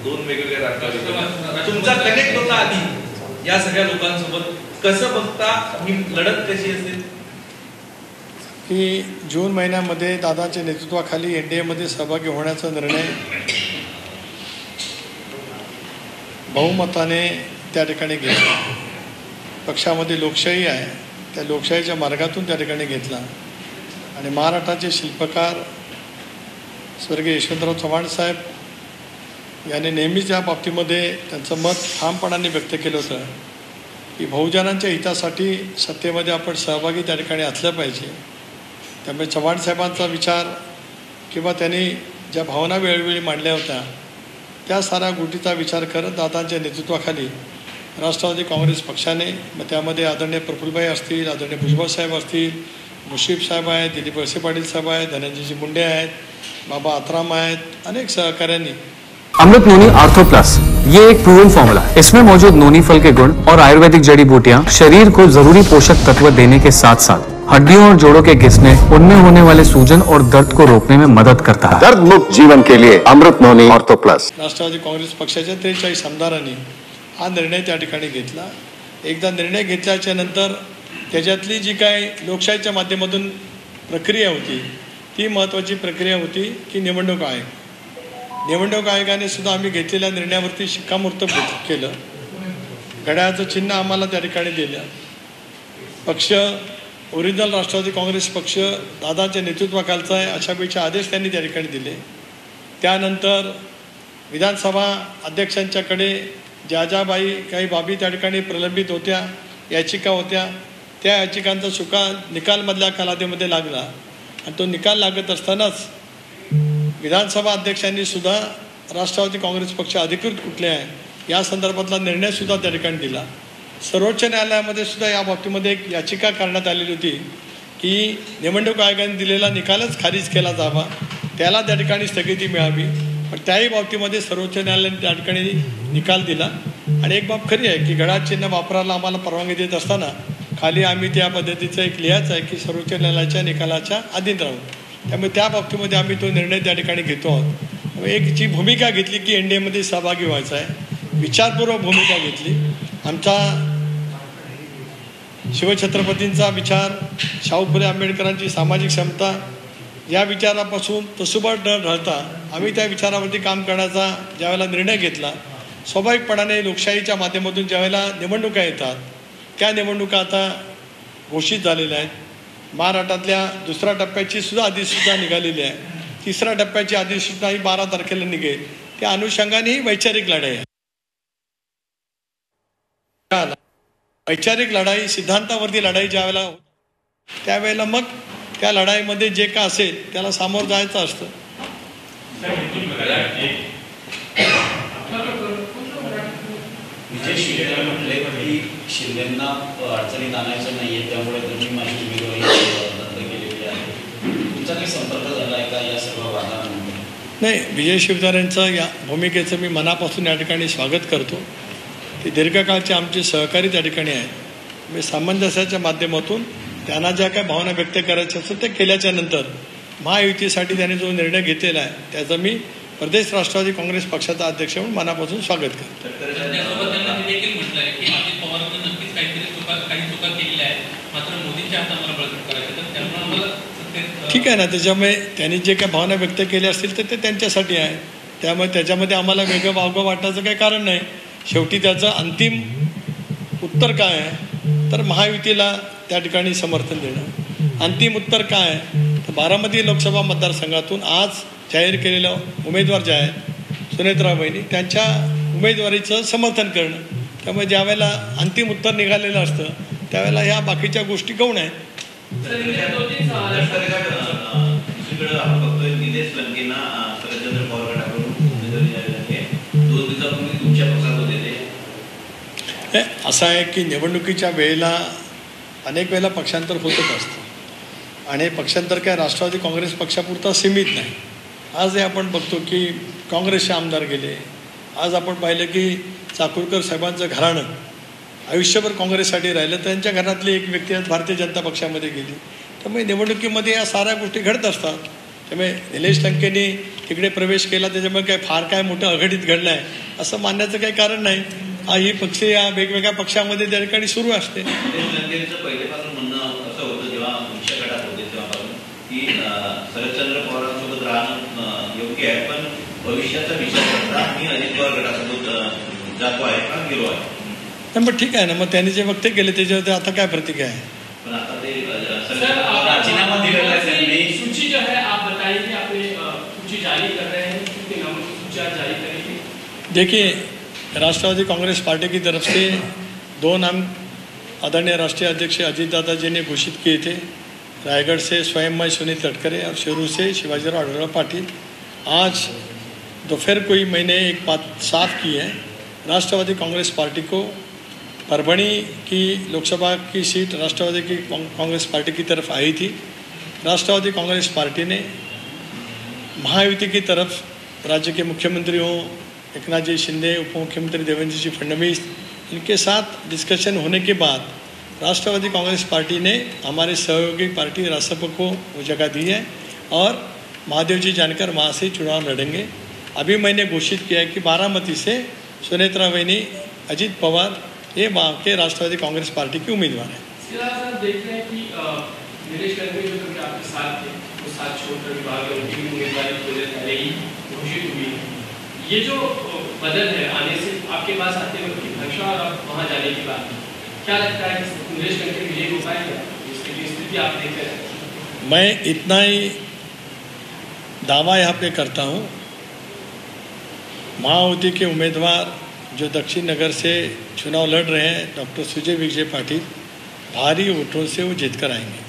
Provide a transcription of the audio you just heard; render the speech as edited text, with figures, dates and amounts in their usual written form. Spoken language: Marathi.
दोन वेगवेगळ्या राष्ट्रवादी, तुमचा कनेक्ट होता आधी या सगळ्या लोकांसोबत, कसं बघता ही लढत कशी असेल? की जून महिन्यामध्ये दादाच्या नेतृत्वाखाली एनडीएमध्ये सहभागी होण्याचा निर्णय बहुमताने त्या ठिकाणी घेतला. पक्षामध्ये लोकशाही आहे, त्या लोकशाहीच्या मार्गातून त्या ठिकाणी घेतला आणि महाराष्ट्राचे शिल्पकार स्वर्गीय यशवंतराव चव्हाण साहेब यांनी नेहमीच या बाबतीमध्ये त्यांचं मत ठामपणाने व्यक्त केलं होतं की बहुजनांच्या हितासाठी सत्तेमध्ये आपण सहभागी त्या ठिकाणी असलं पाहिजे. त्यामुळे चव्हाण साहेबांचा विचार किंवा त्यांनी ज्या भावना वेळोवेळी मांडल्या होत्या त्या साऱ्या गोष्टीचा विचार करत दादांच्या नेतृत्वाखाली राष्ट्रवादी काँग्रेस पक्षाने, मग त्यामध्ये आदरणीय प्रफुल्लभाई असतील, आदरणीय भुजबळ साहेब असतील, मुश्रीफ साहेब आहेत, दिलीप वळसे पाटील साहेब आहेत, धनंजयजी मुंडे आहेत, बाबा आत्राम आहेत, अनेक सहकार्यांनी अमृत नोनी आर्थो प्लस ये एक प्रूवन फॉर्मूला है। इसमें मौजूद नोनी फल के गुण और आयुर्वेदिक जड़ी बूटियां शरीर को जरूरी पोषक तत्व देने के साथ साथ हड्डियों और जोड़ों के घिसने, उनमें होने वाले सूजन और दर्द को रोकने में मदद करता है। दर्द मुक्त जीवन के लिए अमृत नोनी आर्थो प्लस। राष्ट्रवादी काँग्रेस पक्षाच्या 43 आमदारांनी हा निर्णय त्या ठिकाणी घेतला. एकदा निर्णय घेतल्याच्या नंतर त्याच्यातली जी काय लोकशाहीच्या माध्यमातून प्रक्रिया होती ती महत्त्वाची प्रक्रिया होती की निवडणूक आयोग. निवडणूक आयोगाने सुद्धा आम्ही घेतलेल्या निर्णयावरती शिक्कामोर्तब केलं. घड्याळाचं चिन्ह आम्हाला त्या ठिकाणी दिलं. पक्ष ओरिजिनल राष्ट्रवादी काँग्रेस पक्ष दादाच्या नेतृत्वाखालचा आहे अशापेक्षा आदेश त्यांनी त्या ठिकाणी दिले. त्यानंतर विधानसभा अध्यक्षांच्याकडे ज्या ज्या काही बाबी त्या ठिकाणी प्रलंबित होत्या, याचिका होत्या, त्या याचिकांचा निकालमधल्या कालावधीमध्ये लागला आणि तो निकाल लागत असतानाच विधानसभा अध्यक्षांनी सुद्धा राष्ट्रवादी काँग्रेस पक्ष अधिकृत कुठले आहे या संदर्भातला निर्णयसुद्धा त्या ठिकाणी दिला. सर्वोच्च न्यायालयामध्ये सुद्धा या बाबतीमध्ये एक याचिका करण्यात आलेली होती की निवडणूक आयोगाने दिलेला निकालच खारिज केला जावा, त्याला त्या ठिकाणी स्थगिती मिळावी. पण त्याही बाबतीमध्ये सर्वोच्च न्यायालयाने त्या ठिकाणी निकाल दिला. आणि एक बाब खरी आहे की घड्याळ चिन्ह वापरायला आम्हाला परवानगी देत असताना खाली आम्ही त्या पद्धतीचं एक लिहायचं आहे की सर्वोच्च न्यायालयाच्या निकालाच्या अधीन राहू. त्यामुळे त्या बाबतीमध्ये आम्ही तो निर्णय त्या ठिकाणी घेतो आहोत. एक जी भूमिका घेतली की एनडीएमध्ये सहभागी व्हायचं आहे, विचारपूर्वक भूमिका घेतली. आमचा शिवछत्रपतींचा विचार, शाहू फुले आंबेडकरांची सामाजिक क्षमता या विचारापासून तसुबट न राहता आम्ही त्या विचारावरती काम करण्याचा ज्यावेळेला निर्णय घेतला, स्वाभाविकपणाने लोकशाहीच्या माध्यमातून ज्यावेळेला निवडणुका येतात त्या निवडणुका आता घोषित झालेल्या आहेत. महाराष्ट्रातल्या दुसऱ्या टप्प्याची सुद्धा अधिसूचना निघालेली आहे. तिसऱ्या टप्प्याची अधिसूचना ही 12 तारखेला निघेल. त्या अनुषंगाने ही वैचारिक लढाई आहे. वैचारिक लढाई, सिद्धांतावरती लढाई ज्यावेळेला होत त्यावेळेला मग त्या लढाईमध्ये जे का असेल त्याला सामोरं जायचं असतं. विजय शिवसेना म्हटले की शिंदेंना अडचणीत आणायचं नाहीये, त्यामुळे त्यांनी माझी उमेदवारी रद्द केलेली आहे. तुमचा काही संपर्क झाला आहे का या सर्व वादांमध्ये? नाही, विजय शिवतारेंचं या भूमिकेचं मी मनापासून या ठिकाणी स्वागत करतो. ते दीर्घकाळचे आमचे सहकारी त्या ठिकाणी आहेत. मी सामंजस्याच्या माध्यमातून त्यांना ज्या काही भावना व्यक्त करायच्या असतात ते केल्याच्या नंतर महायुतीसाठी त्यांनी जो निर्णय घेतलेला आहे त्याचं मी प्रदेश राष्ट्रवादी काँग्रेस पक्षाचा अध्यक्ष म्हणून मनापासून स्वागत करतो. ठीक आहे ना, त्याच्यामुळे त्यांनी जे काही भावना व्यक्त केल्या असतील तर ते त्यांच्यासाठी आहे. त्यामुळे त्याच्यामध्ये आम्हाला वेगळं वावगं वाटण्याचं काही कारण नाही. शेवटी त्याचं अंतिम उत्तर काय आहे तर महायुतीला त्या ठिकाणी समर्थन देणं. अंतिम उत्तर काय आहे तर बारामती लोकसभा मतदारसंघातून आज जाहीर केलेलं उमेदवार जे आहेत सुनेत्रा वहिनी त्यांच्या उमेदवारीचं समर्थन करणं. त्यामुळे ज्यावेळेला अंतिम उत्तर निघालेलं असतं त्यावेळेला ह्या बाकीच्या गोष्टी गौण आहेत. असं आहे की निवडणुकीच्या वेळेला अनेक वेळेला पक्षांतर होतच असतं आणि पक्षांतर काय राष्ट्रवादी काँग्रेस पक्षापुरता सीमित नाही. आजही आपण बघतो की काँग्रेसचे आमदार गेले. आज आपण पाहिलं की चाकूरकर साहेबांचं घराणं आयुष्यभर काँग्रेससाठी राहिलं, त्यांच्या घरातली एक व्यक्ती भारतीय जनता पक्षामध्ये गेली. त्यामुळे निवडणुकीमध्ये या साऱ्या गोष्टी घडत असतात. त्यामुळे निलेश लंकेंनी तिकडे प्रवेश केला त्याच्यामुळे काय फार काय मोठं अघटित घडलं आहे असं मानण्याचं काही कारण नाही. ही पक्ष या वेगवेगळ्या पक्षामध्ये त्या ठिकाणी सुरू असते. लंकेंचं पहिलेपासून म्हणणं असं होतं जेव्हा मुख्य गटात होते तेव्हापासून की शरदचंद्र पवारांसोबत राहणं योग्य आहे, पण भविष्याचा विचार करता मी अजित पवार गटासोबत जातो आहे का गेलो आहे. मग ठीक आहे ना, मग त्यांनी जे वक्तव्य केले त्याच्यावर आता काय प्रतिक्रिया आहे. पण आता ते राजीनामा दिलेला आहे त्यांनी. सूची जो है आप बताइए, आपने सूची जारी कर रहे हैं, कितने नामों की सूची आप जारी करेंगे. देखिए, राष्ट्रवादी कांग्रेस पार्टी की तरफ से 2 नाम आदरणीय राष्ट्रीय अध्यक्ष अजीत दादा जी ने घोषित किए थे. रायगढ़ से स्वयं मैं सुनील तटकरे और शेरू से शिवाजीराव आढळराव पाटिल. आज दोपहर को ही मैंने एक बात साफ की है, राष्ट्रवादी कांग्रेस पार्टी को परभणी की लोकसभा की सीट राष्ट्रवादी की कांग्रेस पार्टी की तरफ आई थी. राष्ट्रवादी कांग्रेस पार्टी ने महायुति की तरफ राज्य के मुख्यमंत्री हों एकनाथ जी शिंदे, उप मुख्यमंत्री देवेंद्र जी फडणवीस, इनके साथ डिस्कशन होने के बाद राष्ट्रवादी कांग्रेस पार्टी ने हमारे सहयोगी पार्टी रासप को वो जगह दी है और महादेव जी जानकर वहाँ से चुनाव लड़ेंगे. अभी मैंने घोषित किया है कि बारामती से सुनेत्रा वैनी अजीत पवार ये वहाँ के राष्ट्रवादी कांग्रेस पार्टी की उम्मीदवार है. साहब देख रहे हैं कि निलेश लंके जो कभी आपके साथ थे वो साथ छोड़कर विभाग में उनकी उम्मीदवारी थोड़ी देर पहले ही घोषित हुई है. ये जो बदल है आने से आपके पास आते वक्त की भाषा और आप वहाँ जाने के बाद क्या लगता है कि निलेश लंके विजय हो पाएगा, इसकी स्थिति आप देख रहे हैं. मैं इतना ही दावा यहाँ पे करता हूँ, महायुति के उम्मीदवार जो दक्षिण नगर से चुनाव लड़ रहे हैं डॉक्टर सुजय विजय पाटिल भारी वोटों से वो जीत कर आएंगे.